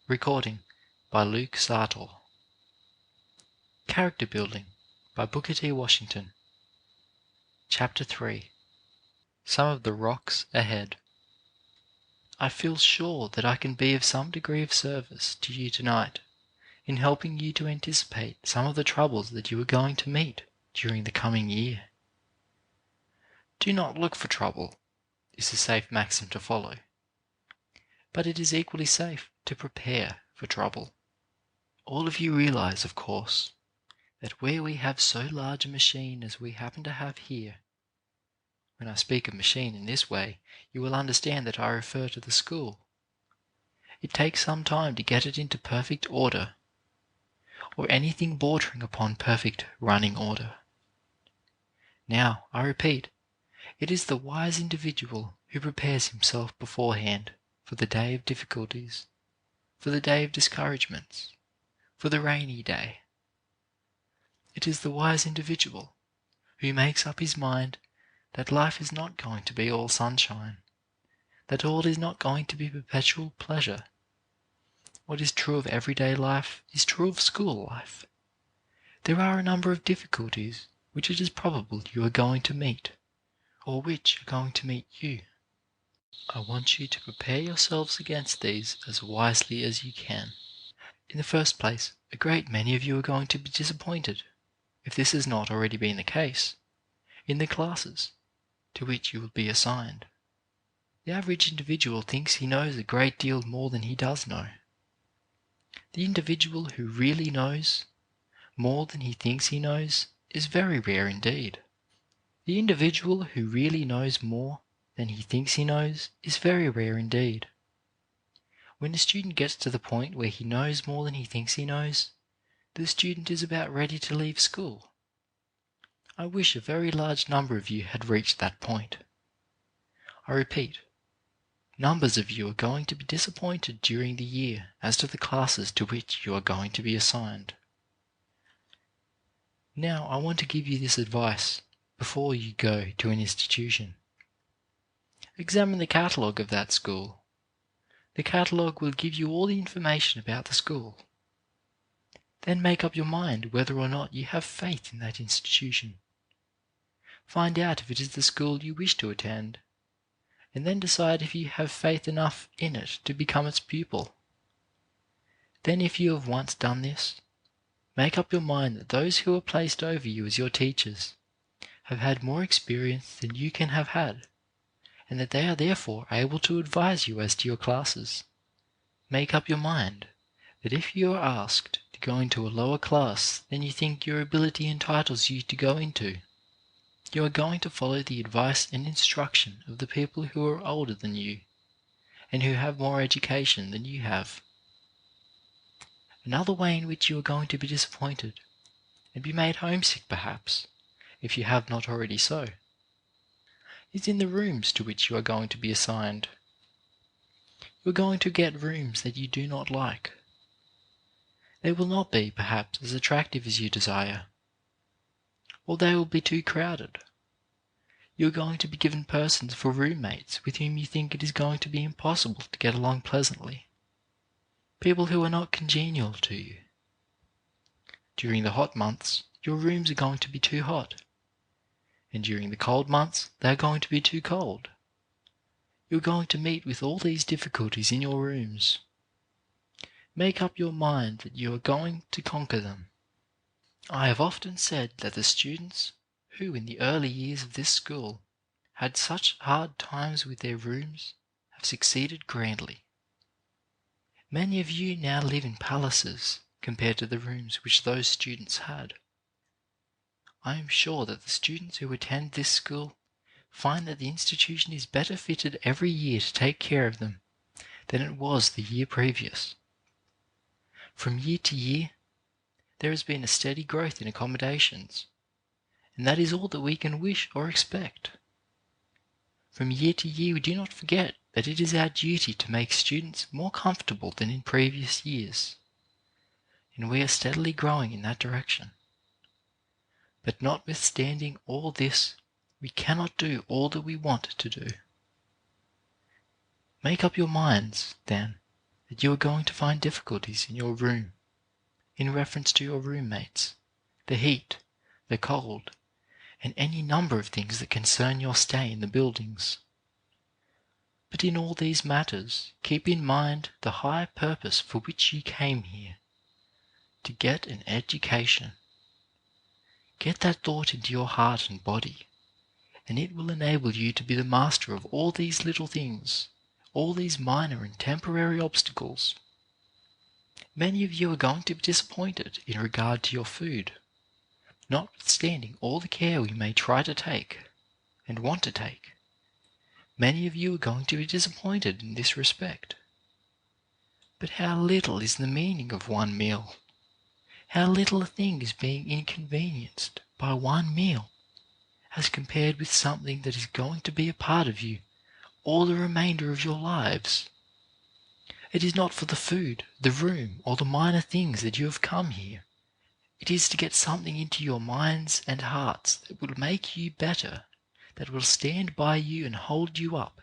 Recording by Luke Sartor. Character Building by Booker T. Washington. Chapter 3. Some of the Rocks Ahead. I feel sure that I can be of some degree of service to you tonight in helping you to anticipate some of the troubles that you are going to meet during the coming year. Do not look for trouble is a safe maxim to follow, but it is equally safe to prepare for trouble. All of you realize, of course, that where we have so large a machine as we happen to have here — when I speak of machine in this way, you will understand that I refer to the school — it takes some time to get it into perfect order, or anything bordering upon perfect running order. Now, I repeat, it is the wise individual who prepares himself beforehand for the day of difficulties, for the day of discouragements, for the rainy day. It is the wise individual who makes up his mind that life is not going to be all sunshine, that all is not going to be perpetual pleasure. What is true of everyday life is true of school life. There are a number of difficulties which it is probable you are going to meet, or which are going to meet you. I want you to prepare yourselves against these as wisely as you can. In the first place, a great many of you are going to be disappointed, if this has not already been the case, in the classes to which you will be assigned. The average individual thinks he knows a great deal more than he does know. The individual who really knows more than he thinks he knows is very rare indeed. The individual who really knows more than he thinks he knows is very rare indeed. When a student gets to the point where he knows more than he thinks he knows, the student is about ready to leave school. I wish a very large number of you had reached that point. I repeat, numbers of you are going to be disappointed during the year as to the classes to which you are going to be assigned. Now, I want to give you this advice before you go to an institution. Examine the catalogue of that school. The catalogue will give you all the information about the school. Then make up your mind whether or not you have faith in that institution. Find out if it is the school you wish to attend, and then decide if you have faith enough in it to become its pupil. Then, if you have once done this, make up your mind that those who are placed over you as your teachers have had more experience than you can have had, and that they are therefore able to advise you as to your classes. Make up your mind that if you are asked to go into a lower class than you think your ability entitles you to go into, you are going to follow the advice and instruction of the people who are older than you and who have more education than you have. Another way in which you are going to be disappointed, and be made homesick perhaps, if you have not already so, is in the rooms to which you are going to be assigned. You are going to get rooms that you do not like. They will not be, perhaps, as attractive as you desire, or they will be too crowded. You are going to be given persons for roommates with whom you think it is going to be impossible to get along pleasantly, people who are not congenial to you. During the hot months, your rooms are going to be too hot, and during the cold months, they are going to be too cold. You are going to meet with all these difficulties in your rooms. Make up your mind that you are going to conquer them. I have often said that the students who in the early years of this school had such hard times with their rooms have succeeded grandly. Many of you now live in palaces compared to the rooms which those students had. I am sure that the students who attend this school find that the institution is better fitted every year to take care of them than it was the year previous. From year to year, there has been a steady growth in accommodations, and that is all that we can wish or expect. From year to year, we do not forget that it is our duty to make students more comfortable than in previous years, and we are steadily growing in that direction. But notwithstanding all this, we cannot do all that we want to do. Make up your minds, then, that you are going to find difficulties in your room in reference to your roommates, the heat, the cold, and any number of things that concern your stay in the buildings. But in all these matters, keep in mind the high purpose for which you came here, to get an education. Get that thought into your heart and body, and it will enable you to be the master of all these little things, all these minor and temporary obstacles. Many of you are going to be disappointed in regard to your food, notwithstanding all the care we may try to take and want to take. Many of you are going to be disappointed in this respect. But how little is the meaning of one meal? How little a thing is being inconvenienced by one meal, as compared with something that is going to be a part of you all the remainder of your lives. It is not for the food, the room, or the minor things that you have come here. It is to get something into your minds and hearts that will make you better, that will stand by you and hold you up,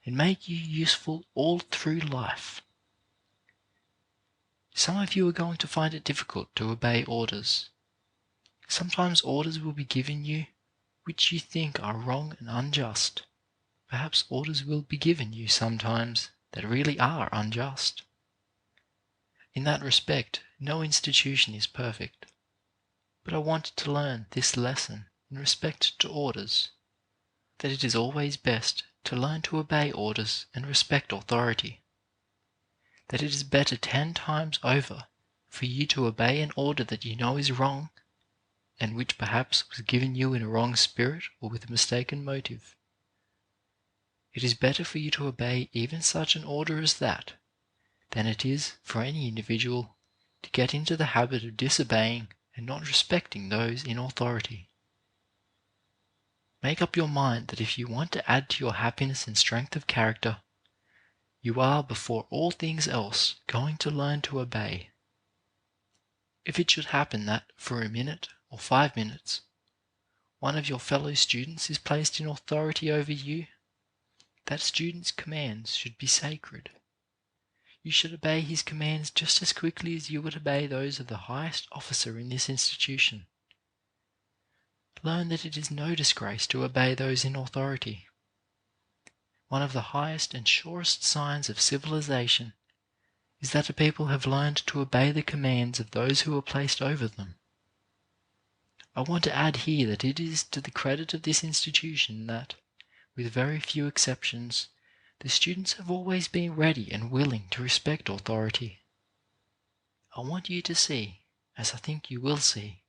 and make you useful all through life. Some of you are going to find it difficult to obey orders. Sometimes orders will be given you which you think are wrong and unjust. Perhaps orders will be given you sometimes that really are unjust. In that respect, no institution is perfect. But I wanted to learn this lesson in respect to orders, that it is always best to learn to obey orders and respect authority. That it is better 10 times over for you to obey an order that you know is wrong, and which perhaps was given you in a wrong spirit or with a mistaken motive. It is better for you to obey even such an order as that, than it is for any individual to get into the habit of disobeying and not respecting those in authority. Make up your mind that if you want to add to your happiness and strength of character, you are before all things else going to learn to obey. If it should happen that for a minute or 5 minutes, one of your fellow students is placed in authority over you, that student's commands should be sacred. You should obey his commands just as quickly as you would obey those of the highest officer in this institution. Learn that it is no disgrace to obey those in authority. One of the highest and surest signs of civilization is that a people have learned to obey the commands of those who are placed over them. I want to add here that it is to the credit of this institution that, with very few exceptions, the students have always been ready and willing to respect authority. I want you to see, as I think you will see,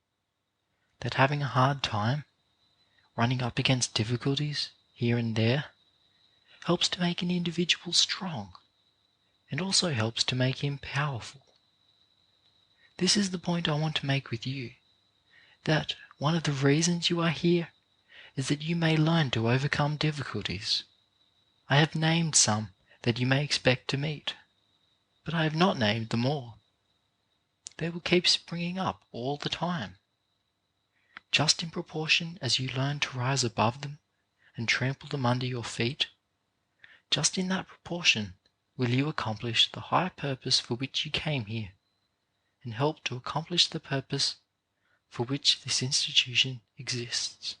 that having a hard time, running up against difficulties here and there, helps to make an individual strong, and also helps to make him powerful. This is the point I want to make with you, that one of the reasons you are here is that you may learn to overcome difficulties. I have named some that you may expect to meet, but I have not named them all. They will keep springing up all the time. Just in proportion as you learn to rise above them and trample them under your feet, just in that proportion will you accomplish the high purpose for which you came here, and help to accomplish the purpose for which this institution exists.